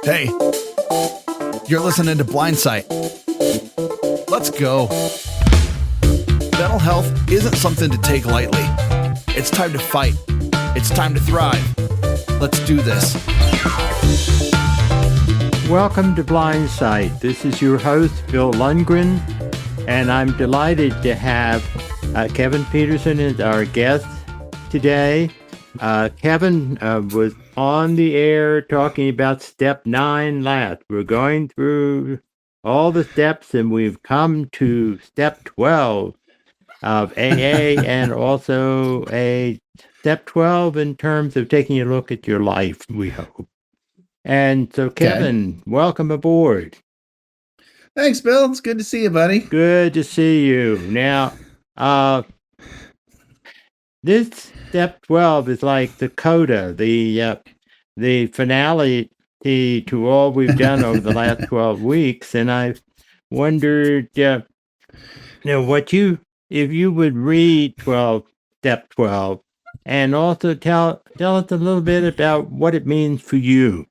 Hey, you're listening to Blindsight. Let's go. Mental health isn't something to take lightly. It's time to fight. It's time to thrive. Let's do this. Welcome to Blindsight. This is your host, Bill Lundgren, and I'm delighted to have Kevin Petersen as our guest today. Kevin was on the air talking about step 9 last. We're going through all the steps, and we've come to step 12 of AA and also a step 12 in terms of taking a look at your life, we hope. And so, Kevin, welcome aboard. Thanks, Bill. It's good to see you, buddy. Good to see you. Now, this step 12 is like the coda, the finale to all we've done over the last 12 weeks. And I've wondered, if you would read step 12, and also tell us a little bit about what it means for you.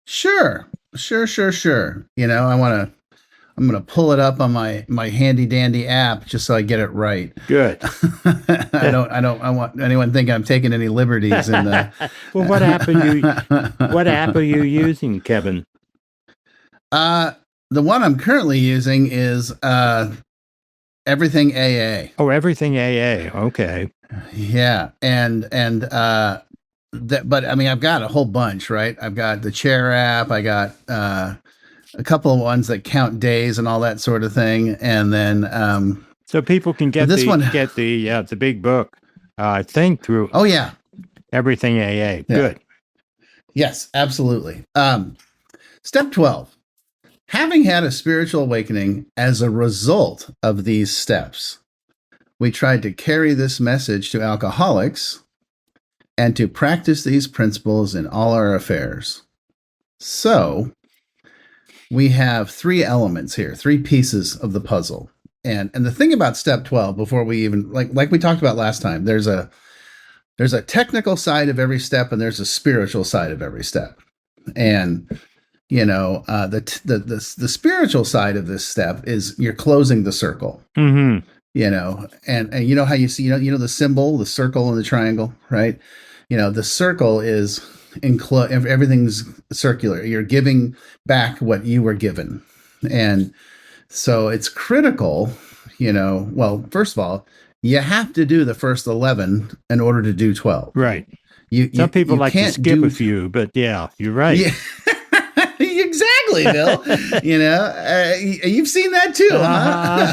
Sure. You know, I'm going to pull it up on my handy dandy app just so I get it right. Good. I don't want anyone thinking I'm taking any liberties in the. Well, what app are you using, Kevin? The one I'm currently using is Everything AA. Oh, Everything AA. Okay. Yeah. But I mean, I've got a whole bunch, right? I've got the chair app. I got a couple of ones that count days and all that sort of thing. And then, so people can get the big book, I think through. Oh yeah. Everything AA. Yeah. Good. Yes, absolutely. Step 12, having had a spiritual awakening as a result of these steps, we tried to carry this message to alcoholics and to practice these principles in all our affairs. So we have 3 elements here, 3 pieces of the puzzle. And the thing about step 12, before we even, like we talked about last time, there's a technical side of every step and there's a spiritual side of every step. And, you know, the spiritual side of this step is you're closing the circle. Mm-hmm. You know, and you know how you see, you know, the symbol, the circle and the triangle, right? You know, the circle is everything's circular. You're giving back what you were given. And so it's critical, you know, well, first of all, you have to do the first 11 in order to do 12. Right. Some people like to skip a few, but yeah, you're right. Yeah. Exactly, Bill. You know, you've seen that too, huh?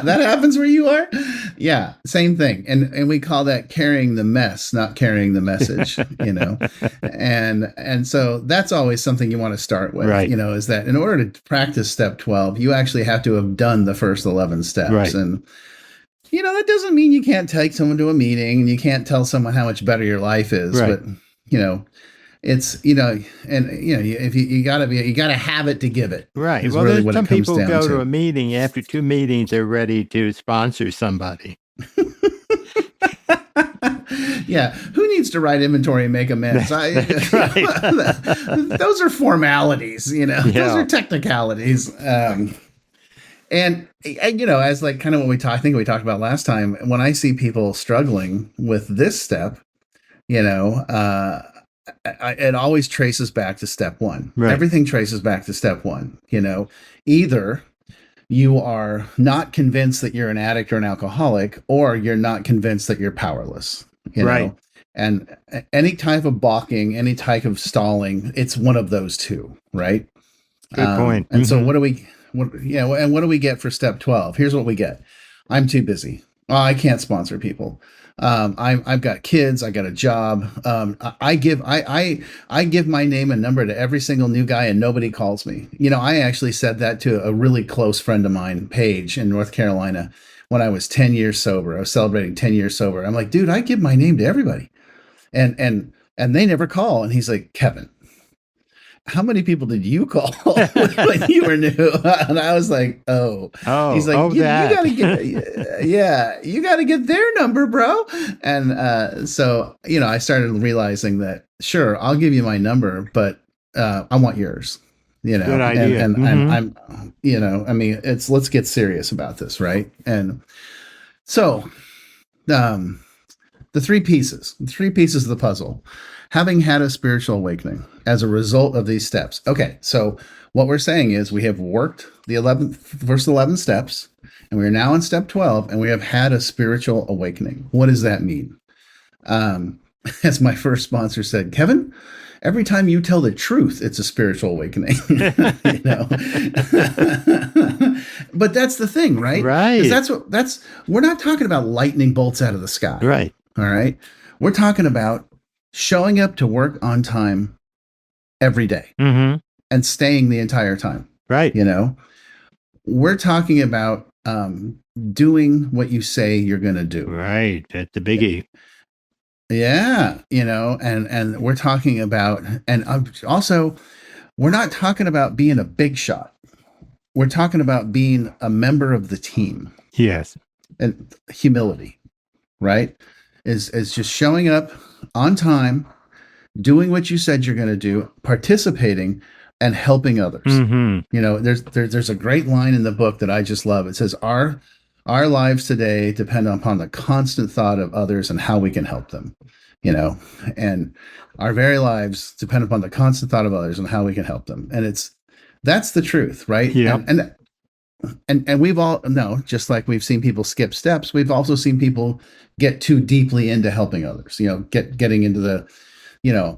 That happens where you are. Yeah, same thing. And we call that carrying the mess, not carrying the message. You know, and so that's always something you want to start with. Right. You know, is that in order to practice step 12, you actually have to have done the first 11 steps. Right. And you know, that doesn't mean you can't take someone to a meeting and you can't tell someone how much better your life is. Right. But you know. It's, you know, and, you know, if you gotta have it to give it. Right. Well, really some people go to a meeting. After 2 meetings, they're ready to sponsor somebody. Yeah. Who needs to write inventory and make amends? That's right. Those are formalities, you know, Yeah. Those are technicalities. And, you know, as like kind of what I think we talked about last time, when I see people struggling with this step, you know, it always traces back to step 1. Right. Everything traces back to step 1. You know, either you are not convinced that you're an addict or an alcoholic, or you're not convinced that you're powerless. You right. know? And any type of balking, any type of stalling, it's one of those two. Right. Good point. And so what do we get for step 12? Here's what we get. I'm too busy. Oh, I can't sponsor people. I've got kids. I got a job. I give my name and number to every single new guy, and nobody calls me. You know, I actually said that to a really close friend of mine, Paige, in North Carolina, when I was 10 years sober. I was celebrating 10 years sober. I'm like, dude, I give my name to everybody, and they never call. And he's like, Kevin, how many people did you call when you were new? And I was like, oh. He's like, you gotta get their number, bro. And so, you know, I started realizing that, sure, I'll give you my number, but I want yours. Good And idea. I'm, I mean, let's get serious about this, right? And so, um, the three pieces of the puzzle, having had a spiritual awakening as a result of these steps. Okay, so what we're saying is we have worked the first 11 steps, and we are now in step 12, and we have had a spiritual awakening. What does that mean? As my first sponsor said, Kevin, every time you tell the truth, it's a spiritual awakening. But that's the thing, right? Right. Because we're not talking about lightning bolts out of the sky. Right. All right. We're talking about showing up to work on time every day Mm-hmm. and staying the entire time. Right. We're talking about doing what you say you're going to do. Right. That's the biggie. Yeah. And we're talking about, and also, we're not talking about being a big shot. We're talking about being a member of the team. Yes. And humility, right? Is just showing up on time, doing what you said you're going to do, participating, and helping others. Mm-hmm. There's a great line in the book that I just love. It says, Our lives today depend upon the constant thought of others and how we can help them. And our very lives depend upon the constant thought of others and how we can help them. And that's the truth, right? Yeah. And we've all just like we've seen people skip steps, we've also seen people get too deeply into helping others, getting into the,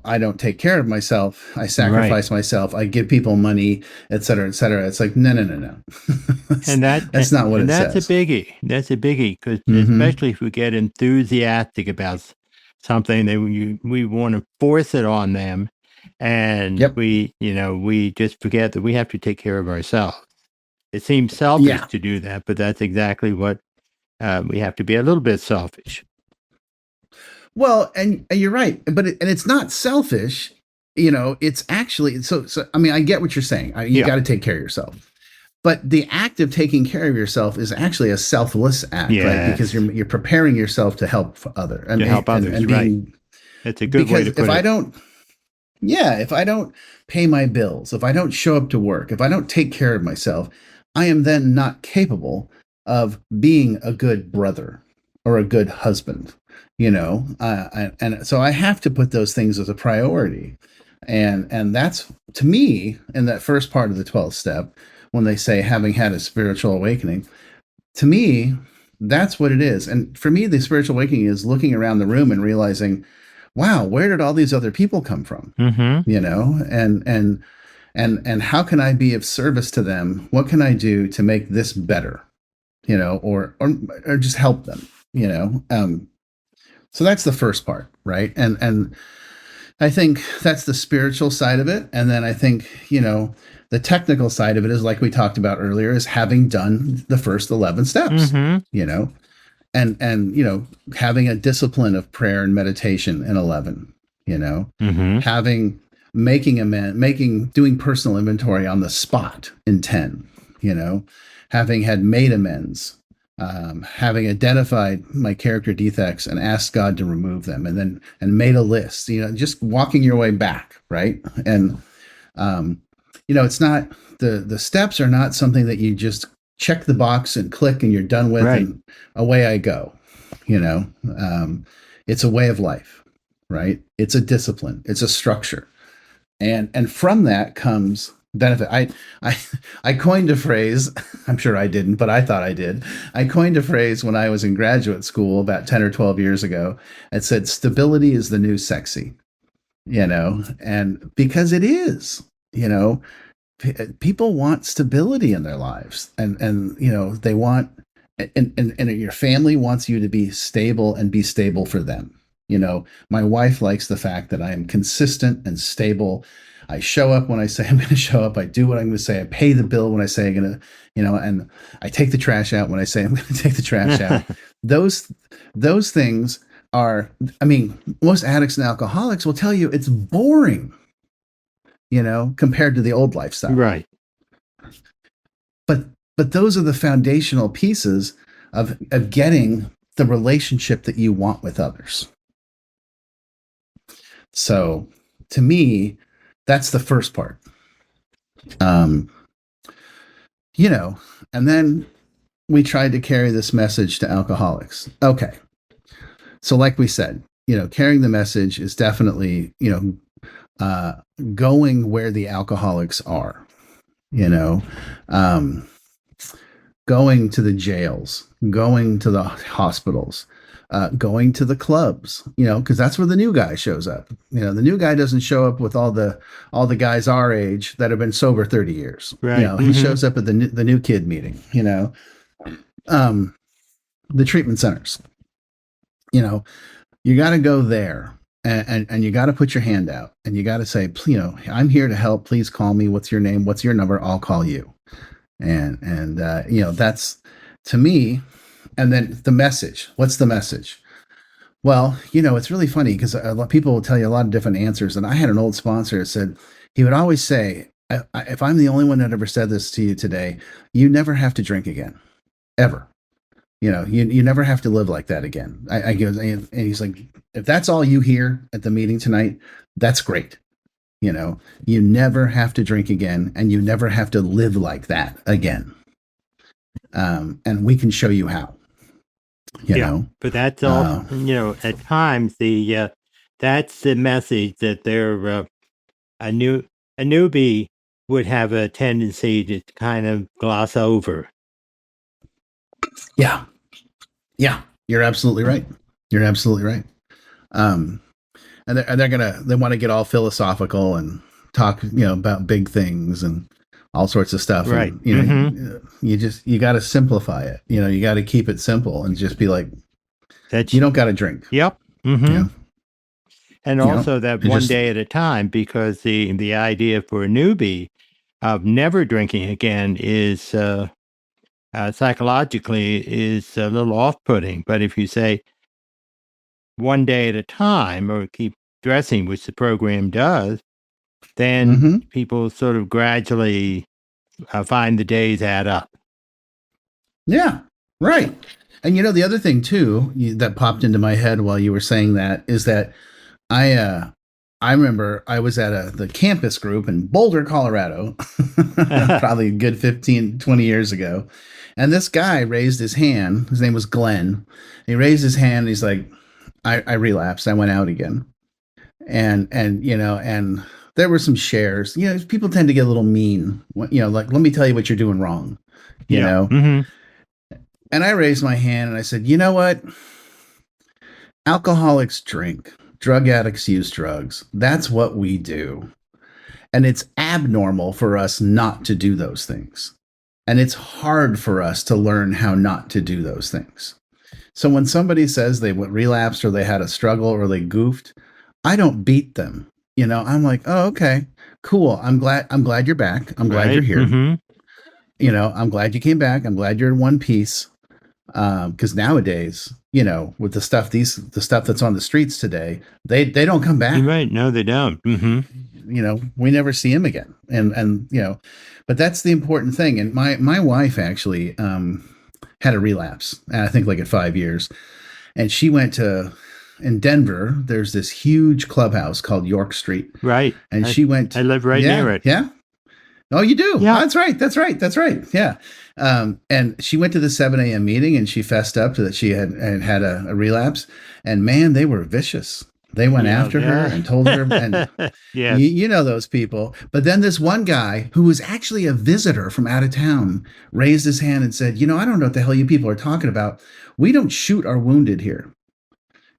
I don't take care of myself, I sacrifice myself, I give people money, et cetera, et cetera. It's like, no. That's not what it says. That's a biggie. That's a biggie, because especially if we get enthusiastic about something, that we want to force it on them, and we just forget that we have to take care of ourselves. It seems selfish to do that, but that's exactly what we have to be, a little bit selfish. Well, and you're right, but it's not selfish. It's actually so. I mean, I get what you're saying. You got to take care of yourself, but the act of taking care of yourself is actually a selfless act, right? Because you're preparing yourself to help others. Help others, right? That's a good way to put it. If I don't pay my bills, if I don't show up to work, if I don't take care of myself, I am then not capable of being a good brother or a good husband, and so I have to put those things as a priority. And that's, to me, in that first part of the 12th step, when they say having had a spiritual awakening, to me, that's what it is. And for me, the spiritual awakening is looking around the room and realizing, wow, where did all these other people come from? And how can I be of service to them? What can I do to make this better? Or just help them, so that's the first part, right? And I think that's the spiritual side of it. And then I think, the technical side of it is, like we talked about earlier, is having done the first 11 steps, and having a discipline of prayer and meditation in 11, doing personal inventory on the spot in 10, having had made amends, having identified my character defects and asked God to remove them, and made a list, just walking your way back. Right. And, it's not, the steps are not something that you just check the box and click and you're done with, and away I go. It's a way of life, right? It's a discipline, it's a structure. And from that comes benefit. I coined a phrase, I'm sure I didn't, but I thought I did. I coined a phrase when I was in graduate school about 10 or 12 years ago. It said, stability is the new sexy, and because it is, people want stability in their lives, and they want, and your family wants you to be stable and be stable for them. My wife likes the fact that I am consistent and stable. I show up when I say I'm going to show up. I do what I'm going to say. I pay the bill when I say I'm going to, and I take the trash out when I say I'm going to take the trash out. Those things are, most addicts and alcoholics will tell you it's boring, compared to the old lifestyle. Right. But those are the foundational pieces of getting the relationship that you want with others. So to me, that's the first part. You know, and then we tried to carry this message to alcoholics. Okay. So, like we said, carrying the message is definitely, going where the alcoholics are, you know, um, going to the jails, going to the hospitals, going to the clubs, because that's where the new guy shows up. The new guy doesn't show up with all the guys our age that have been sober 30 years. Right. He shows up at the new kid meeting. The treatment centers. You got to go there. And you got to put your hand out and you got to say, I'm here to help. Please call me. What's your name? What's your number? I'll call you. And that's to me. And then the message. What's the message? Well, it's really funny because a lot of people will tell you a lot of different answers. And I had an old sponsor that said he would always say, if I'm the only one that ever said this to you today, you never have to drink again, ever. You never have to live like that again. I goes, and he's like, if that's all you hear at the meeting tonight, that's great. You never have to drink again and you never have to live like that again. And we can show you how, you know, but that's all, at times that's the message that they're, a newbie would have a tendency to kind of gloss over. Yeah. Yeah. You're absolutely right. You're absolutely right. And they want to get all philosophical and talk, about big things and all sorts of stuff. Right. And, you got to simplify it. You got to keep it simple and just be like, you don't got to drink. Yep. And also that one day at a time, because the idea for a newbie of never drinking again is, psychologically is a little off-putting. But if you say one day at a time or keep dressing, which the program does, then people sort of gradually find the days add up. Yeah, right. And the other thing too that popped into my head while you were saying that is that I remember I was at the campus group in Boulder, Colorado, probably a good 15, 20 years ago. And this guy raised his hand. His name was Glenn. He raised his hand. And he's like, I relapsed. I went out again. And there were some shares. People tend to get a little mean. Like, let me tell you what you're doing wrong. You know? And I raised my hand and I said, you know what? Alcoholics drink. Drug addicts use drugs. That's what we do. And it's abnormal for us not to do those things. And it's hard for us to learn how not to do those things. So when somebody says they relapsed or they had a struggle or they goofed, I don't beat them. I'm like, oh, okay, cool. I'm glad you're back. I'm glad you're here. I'm glad you came back. I'm glad you're in one piece. Because nowadays, with the stuff that's on the streets today, they don't come back. Right? No, they don't. We never see him again. And but that's the important thing. And my wife actually had a relapse, I think like at 5 years, and she went in Denver. There's this huge clubhouse called York Street, right? And she went. I live right near it. Yeah. Oh, you do? Yeah. Oh, that's right. Yeah. And she went to the 7 a.m. meeting and she fessed up to that she had a relapse. And man, they were vicious. They went after her and told her, and you know those people. But then this one guy who was actually a visitor from out of town raised his hand and said, I don't know what the hell you people are talking about. We don't shoot our wounded here.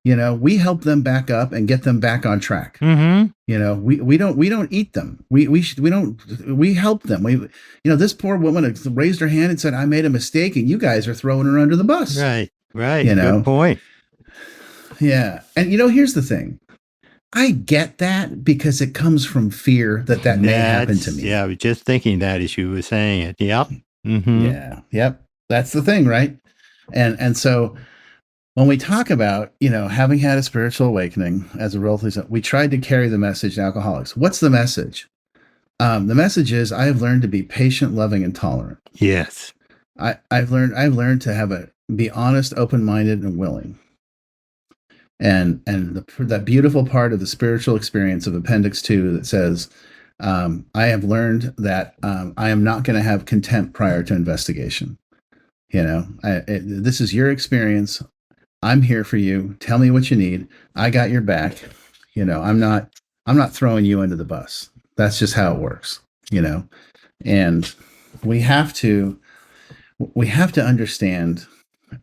We help them back up and get them back on track. We don't eat them. We help them. This poor woman raised her hand and said, I made a mistake and you guys are throwing her under the bus. Right. Good point. Yeah. And here's the thing. I get that because it comes from fear that may happen to me. Yeah. I was just thinking that as you were saying it. Yep. Yeah. Yep. That's the thing. Right. And so when we talk about, having had a spiritual awakening as a result, we tried to carry the message to alcoholics. What's the message? The message is I have learned to be patient, loving, and tolerant. Yes. I've learned to be honest, open-minded, and willing. and that beautiful part of the spiritual experience of Appendix 2 that says, I have learned that I am not going to have contempt prior to investigation. This is your experience. I'm here for you. Tell me what you need. I got your back. I'm not throwing you under the bus. That's just how it works. And we have to understand,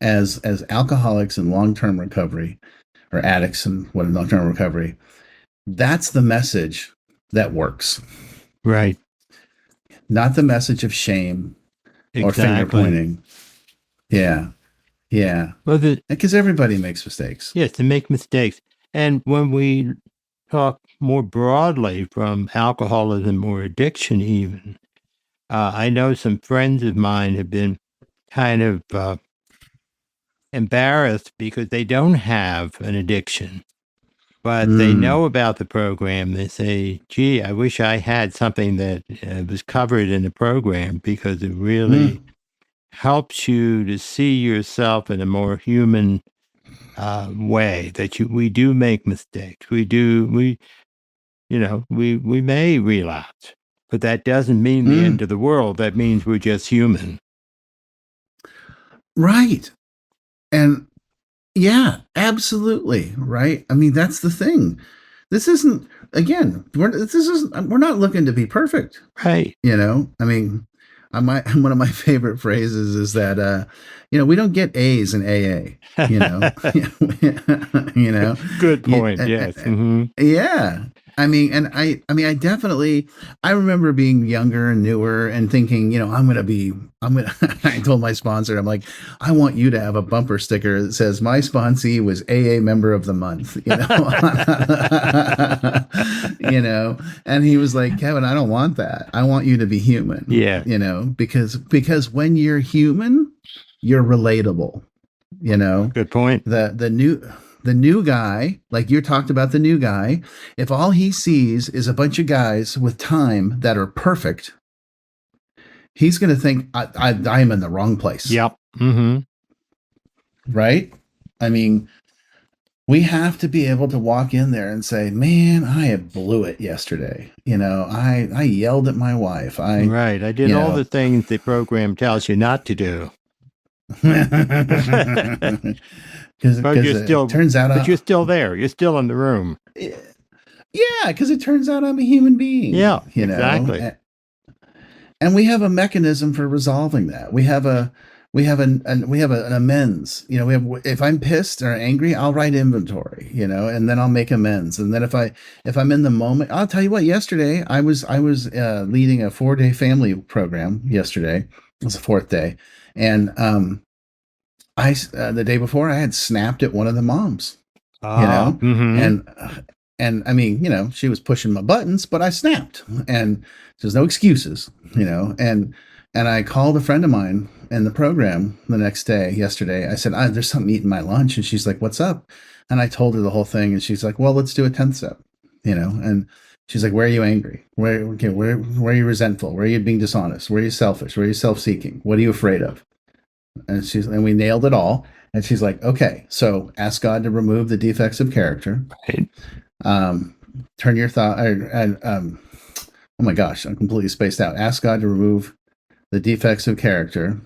as alcoholics in long-term recovery, or addicts in long-term recovery, that's the message that works. Right. Not the message of shame or Exactly. finger pointing. Yeah. Well, Because everybody makes mistakes. yes, to make mistakes. And when we talk more broadly from alcoholism or addiction even, I know some friends of mine have been kind of embarrassed because they don't have an addiction, but they know about the program. They say, gee, I wish I had something that was covered in the program, because it really helps you to see yourself in a more human way, that we do make mistakes. We may relapse, but that doesn't mean the end of the world. That means we're just human. Right. And yeah, absolutely. Right. I mean, that's the thing. This isn't, again, we're not looking to be perfect. Right. I mean, one of my favorite phrases is that, we don't get A's in AA, Good point. Yes. Mm-hmm. Yeah. I mean, I definitely, I remember being younger and newer and thinking, I told my sponsor, I'm like, I want you to have a bumper sticker that says my sponsee was AA member of the month, and he was like, Kevin, I don't want that. I want you to be human. Yeah. Because when you're human, you're relatable, Good point. The new guy, like you talked about, the new guy, if all he sees is a bunch of guys with time that are perfect, he's going to think I am in the wrong place. Yep. Mm-hmm. Right? I mean, we have to be able to walk in there and say, man, I blew it yesterday. I yelled at my wife. Right. I did all the things the program tells you not to do. Because it turns out, but you're still there. You're still in the room. Yeah, because it turns out I'm a human being. Yeah, exactly. And we have a mechanism for resolving that. We have an amends. If I'm pissed or angry, I'll write inventory. And then I'll make amends. And then if I'm in the moment, I'll tell you what. Yesterday, I was leading a 4-day family program. Yesterday, it was the 4th day, and the day before, I had snapped at one of the moms, mm-hmm. and I mean, she was pushing my buttons, but I snapped, and there's no excuses, and I called a friend of mine in the program the next day, yesterday. I said, there's something eating my lunch. And she's like, what's up? And I told her the whole thing, and she's like, well, let's do a 10th step, and she's like, where are you angry? Where are you resentful? Where are you being dishonest? Where are you selfish? Where are you self-seeking? What are you afraid of? And we nailed it all. And she's like, okay, so ask God to remove the defects of character. Right. Turn your thought, oh my gosh, I'm completely spaced out. Ask God to remove the defects of character,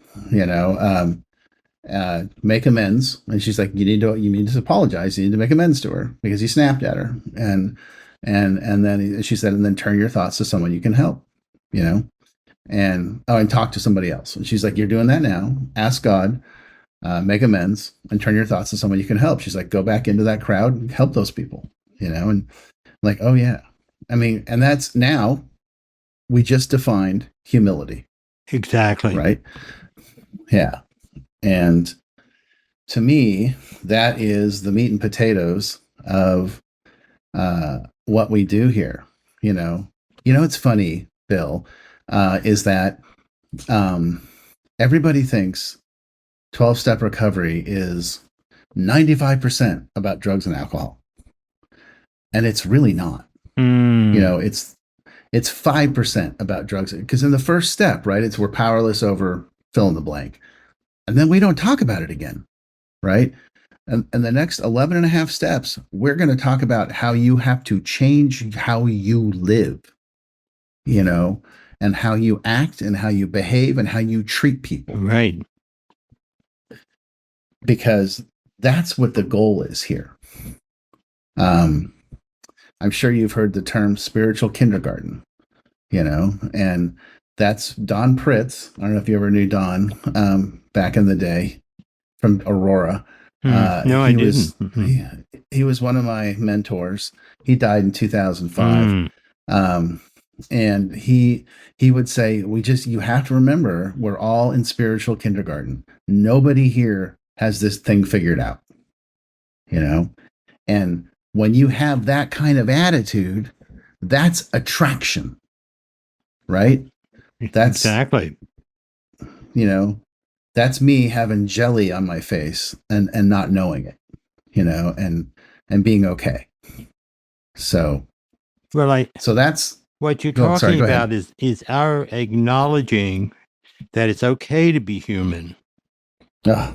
make amends. And she's like, you need to apologize. You need to make amends to her because you snapped at her. And then she said, and then turn your thoughts to someone you can help, and talk to somebody else. And she's like, you're doing that now. Ask God, make amends, and turn your thoughts to someone you can help. She's like, go back into that crowd and help those people, and I'm like, oh yeah. I mean, and that's, now we just defined humility. Exactly. Right. Yeah. And to me, that is the meat and potatoes of what we do here. It's funny, Bill, is that everybody thinks 12-step recovery is 95% about drugs and alcohol. And it's really not. It's 5% about drugs. Because in the first step, right, it's we're powerless over fill in the blank. And then we don't talk about it again, right? And the next 11 and a half steps, we're going to talk about how you have to change how you live, you know, and how you act and how you behave and how you treat people. Right. Because that's what the goal is here. I'm sure you've heard the term spiritual kindergarten, and that's Don Pritz. I don't know if you ever knew Don back in the day from Aurora. No, I didn't. He was one of my mentors. He died in 2005. And he would say, you have to remember, we're all in spiritual kindergarten. Nobody here has this thing figured out, and when you have that kind of attitude, that's attraction, right? That's exactly, that's me having jelly on my face and not knowing it, and being okay. So that's what you're talking about is our acknowledging that it's okay to be human.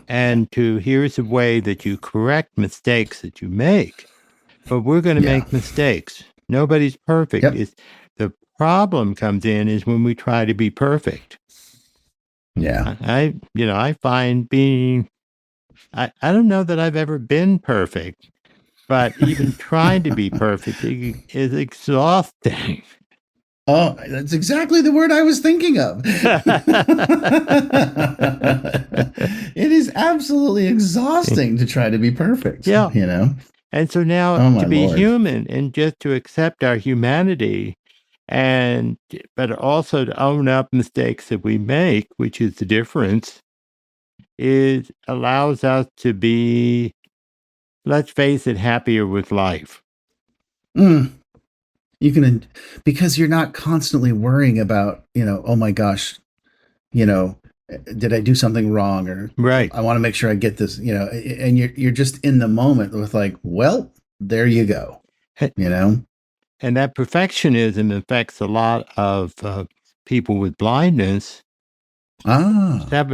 And here's a way that you correct mistakes that you make. But we're going to make mistakes. Nobody's perfect. Yep. The problem comes in is when we try to be perfect. Yeah. I find I don't know that I've ever been perfect, but even trying to be perfect is exhausting. Oh, that's exactly the word I was thinking of. It is absolutely exhausting to try to be perfect. Yeah. And so now to be human and just to accept our humanity but also to own up mistakes that we make, which is the difference, allows us to be, let's face it, happier with life. You can, because you're not constantly worrying about, oh my gosh, did I do something wrong? Or right. I want to make sure I get this, and you're just in the moment with like, well, there you go, And that perfectionism affects a lot of people with blindness. They have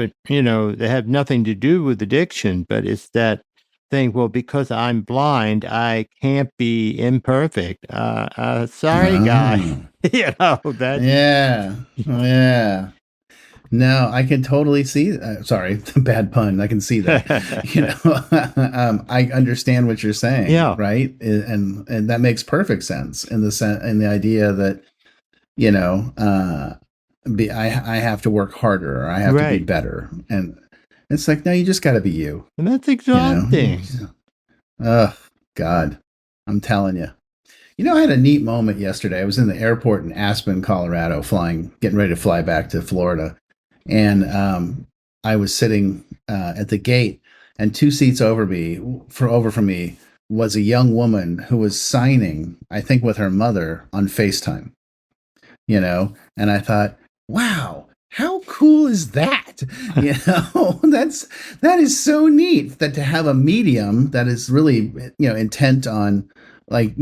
nothing to do with addiction, but it's that thing, well, because I'm blind, I can't be imperfect. Sorry, guy. That. Yeah. No, I can totally see. Sorry, bad pun. I can see that. I understand what you're saying. Yeah. Right. And that makes perfect sense in the idea that, I have to work harder, or I have to be better, and it's like, no, you just got to be you. And that's exhausting. Oh God, I'm telling you. I had a neat moment yesterday. I was in the airport in Aspen, Colorado, getting ready to fly back to Florida. And I was sitting at the gate, and 2 seats over from me was a young woman who was signing, I think, with her mother on FaceTime, and I thought, wow, how cool is that? That is so neat, that to have a medium that is really, intent on, like,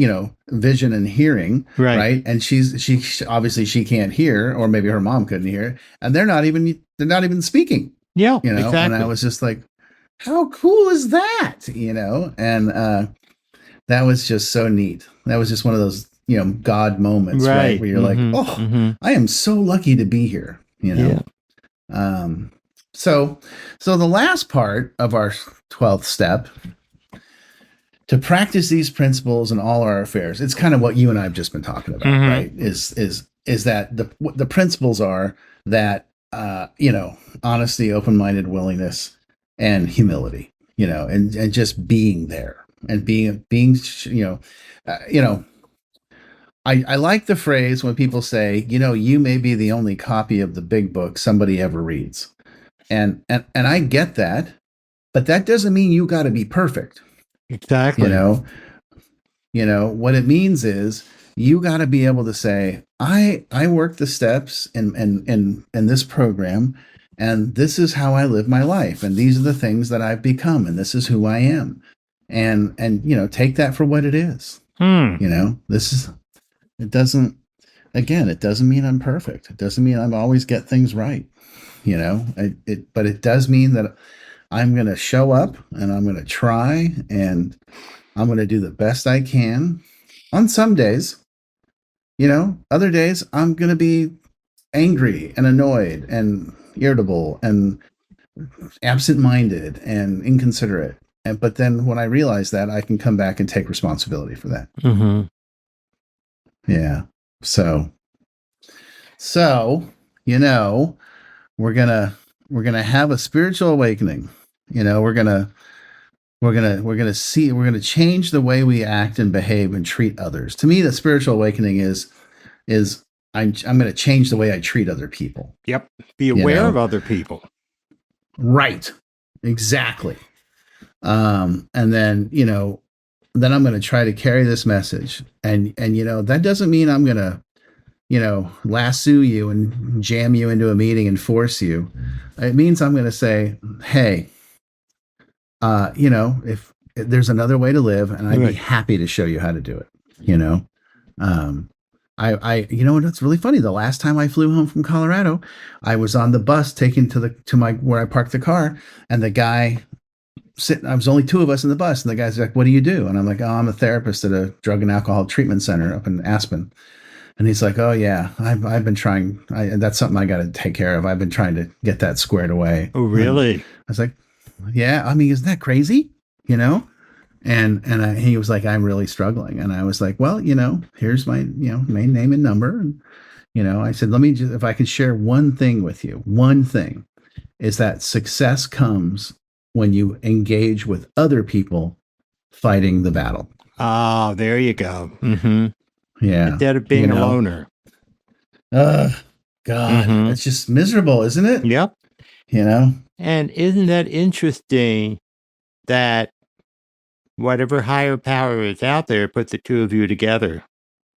vision and hearing, right? And she obviously she can't hear, or maybe her mom couldn't hear, and they're not even speaking. Yeah, exactly. And I was just like, how cool is that? And that was just so neat. That was just one of those, God moments, right? Where you're like, I am so lucky to be here. Yeah. So the last part of our 12th step, to practice these principles in all our affairs, it's kind of what you and I have just been talking about, right? Is that the principles are that, honesty, open-minded willingness, and humility, and just being there and being, I like the phrase when people say, you may be the only copy of the big book somebody ever reads. And I get that, but that doesn't mean you got to be perfect. Exactly. What it means is you got to be able to say, I work the steps in this program, and this is how I live my life, and these are the things that I've become, and this is who I am, and take that for what it is. It doesn't mean I'm perfect. It doesn't mean I always get things right. But it does mean that I'm going to show up and I'm going to try and I'm going to do the best I can on some days. Other days I'm going to be angry and annoyed and irritable and absent-minded and inconsiderate. But then when I realize that, I can come back and take responsibility for that. Mm-hmm. Yeah. So, we're gonna have a spiritual awakening. We're gonna change the way we act and behave and treat others. To me, the spiritual awakening is I'm gonna change the way I treat other people. Yep. Be aware of other people. Right. Exactly. And then I'm going to try to carry this message, and that doesn't mean I'm going to lasso you and jam you into a meeting and force you. It means I'm going to say, hey, if there's another way to live, and I'd be happy to show you how to do it. It's really funny. The last time I flew home from Colorado, I was on the bus taken to my where I parked the car, and the guy I was only two of us in the bus, and the guy's like, "What do you do?" And I'm like, "Oh, I'm a therapist at a drug and alcohol treatment center up in Aspen." And he's like, "Oh yeah, I've been trying. That's something I got to take care of. I've been trying to get that squared away." Oh, really? And I was like, "Yeah, I mean, isn't that crazy?" And he was like, "I'm really struggling." And I was like, "Well, here's my main name and number." And I said, "Let me just, if I can share one thing with you, one thing is that success comes when you engage with other people fighting the battle." Ah, there you go. Mm-hmm. Yeah. Instead of being a loner. God, it's just miserable, isn't it? Yep. And isn't that interesting that whatever higher power is out there put the two of you together?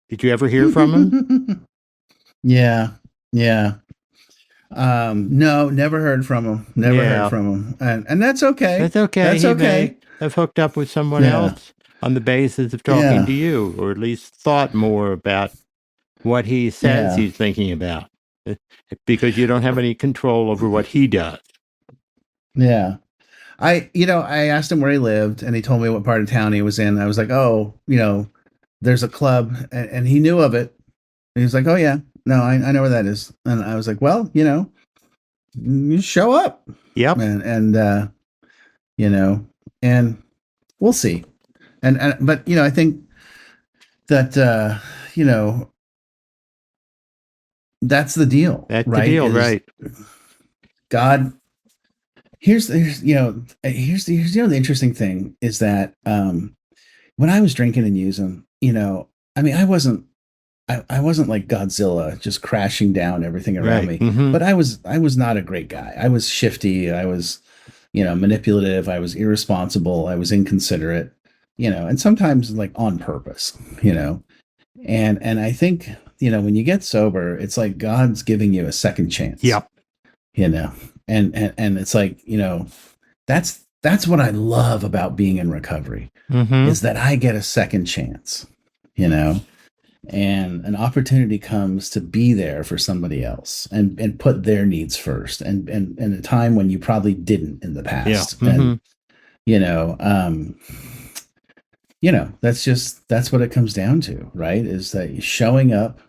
Did you ever hear from him? Yeah. No, never heard from him. Heard from him. And that's okay. That's okay. That's okay. Have hooked up with someone else on the basis of talking to you, or at least thought more about what he says he's thinking about, because you don't have any control over what he does. Yeah. I asked him where he lived, and he told me what part of town he was in. I was like, "Oh, there's a club," and he knew of it. And he was like, "Oh yeah, no, I know where that is." And I was like, "Well, you show up." Yep. And we'll see. But I think that that's the deal. That's right? The deal, right? God. Here's the interesting thing is that when I was drinking and using, I mean, I wasn't like Godzilla just crashing down everything around me, but I was not a great guy. I was shifty. I was, manipulative. I was irresponsible. I was inconsiderate, and sometimes like on purpose, and I think, when you get sober, it's like God's giving you a second chance. Yep. And it's like, that's what I love about being in recovery, is that I get a second chance, and an opportunity comes to be there for somebody else and put their needs first, and in a time when you probably didn't in the past. And that's what it comes down to, right? Is that you're showing up,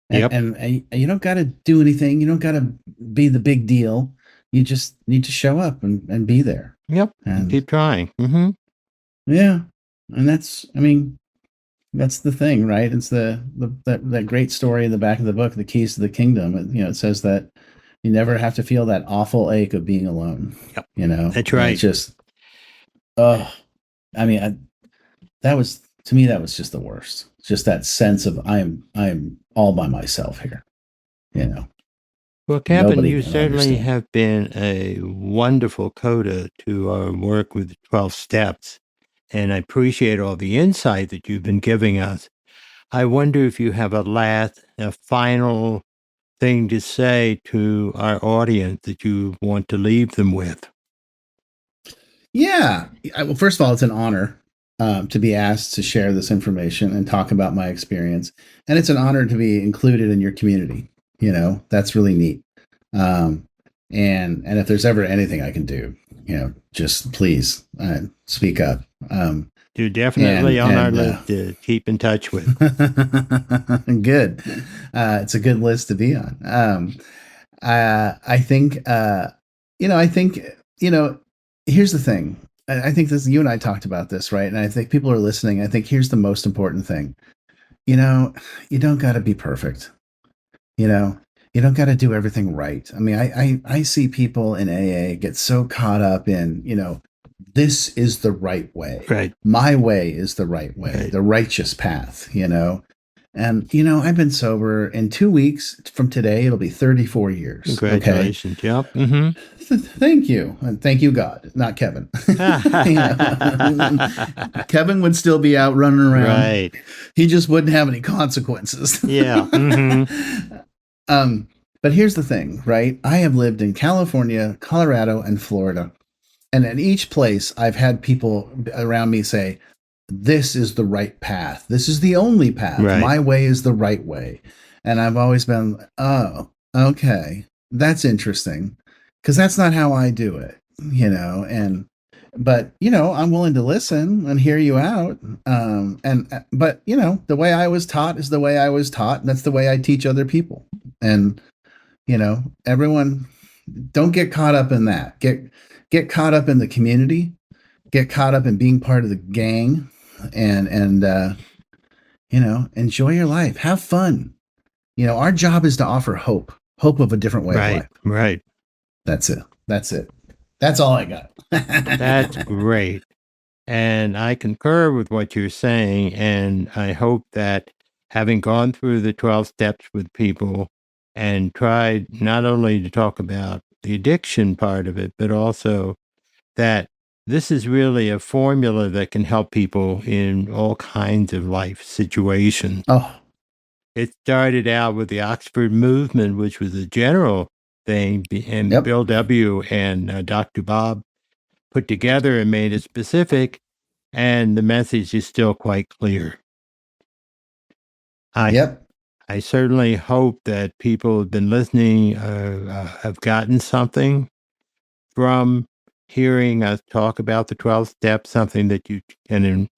and you don't got to do anything. You don't got to be the big deal. You just need to show up and be there. Yep. And keep trying. Yeah. And that's the thing, right? It's that great story in the back of the book, The Keys to the Kingdom. It says that you never have to feel that awful ache of being alone. Yep. That's right. It's just, that was, to me, that was just the worst. Just that sense of I'm all by myself here, Well, Kevin, you certainly have been a wonderful coda to our work with the 12 steps, and I appreciate all the insight that you've been giving us. I wonder if you have a final thing to say to our audience that you want to leave them with. Yeah. Well, first of all, it's an honor to be asked to share this information and talk about my experience. And it's an honor to be included in your community. That's really neat. And if there's ever anything I can do, just please speak up. You're definitely on our and list to keep in touch with. good. It's a good list to be on. I think, here's the thing. I think this, you and I talked about this, right? And I think people are listening. I think here's the most important thing. You don't got to be perfect. You know, you don't got to do everything right. I mean, I see people in AA get so caught up in, this is the right way. Right. My way is the right way, Right. the righteous path, And, I've been sober in 2 weeks from today. It'll be 34 years. Congratulations. Okay? Yep. Mm-hmm. Thank you. And thank you, God, not Kevin. Kevin would still be out running around. Right. He just wouldn't have any consequences. Yeah. Mm-hmm. But here's the thing, right? I have lived in California, Colorado, and Florida. And at each place, I've had people around me say, this is the right path. This is the only path. Right. My way is the right way. And I've always been, oh, okay, that's interesting. Because that's not how I do it, but I'm willing to listen and hear you out. But the way I was taught is the way I was taught. And that's the way I teach other people. And, everyone, don't get caught up in that. Get caught up in the community, get caught up in being part of the gang, and enjoy your life. Have fun. Our job is to offer hope of a different way of life. Right. That's it. That's all I got. That's great. And I concur with what you're saying. And I hope that having gone through the 12 steps with people and tried not only to talk about the addiction part of it, but also that this is really a formula that can help people in all kinds of life situations. Oh, It started out with the Oxford movement, which was a general thing, and Yep. Bill W. and Dr. Bob put together and made it specific, and the message is still quite clear. I certainly hope that people have been listening, have gotten something from hearing us talk about the 12 steps, something that you can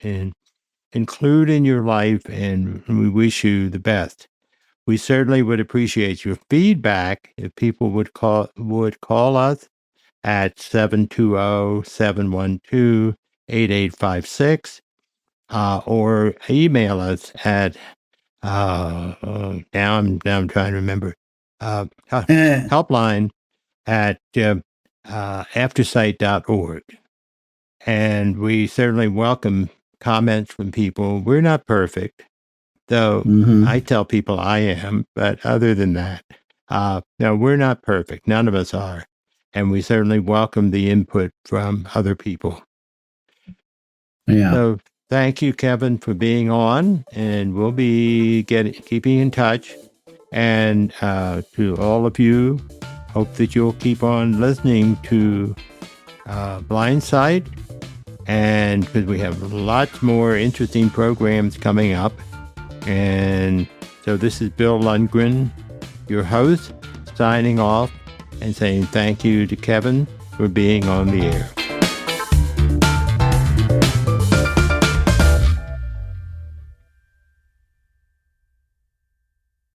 include in your life, and we wish you the best. We certainly would appreciate your feedback if people would call us at 720-712-8856 or email us at now I'm trying to remember helpline at aftersight.org. And we certainly welcome comments from people. We're not perfect, though. I tell people I am, but other than that, no, we're not perfect. None of us are. And we certainly welcome the input from other people. Yeah. So thank you, Kevin, for being on, and we'll be keeping in touch. And to all of you, hope that you'll keep on listening to Blindsight, and because we have lots more interesting programs coming up. And so this is Bill Lundgren, your host, signing off and saying thank you to Kevin for being on the air.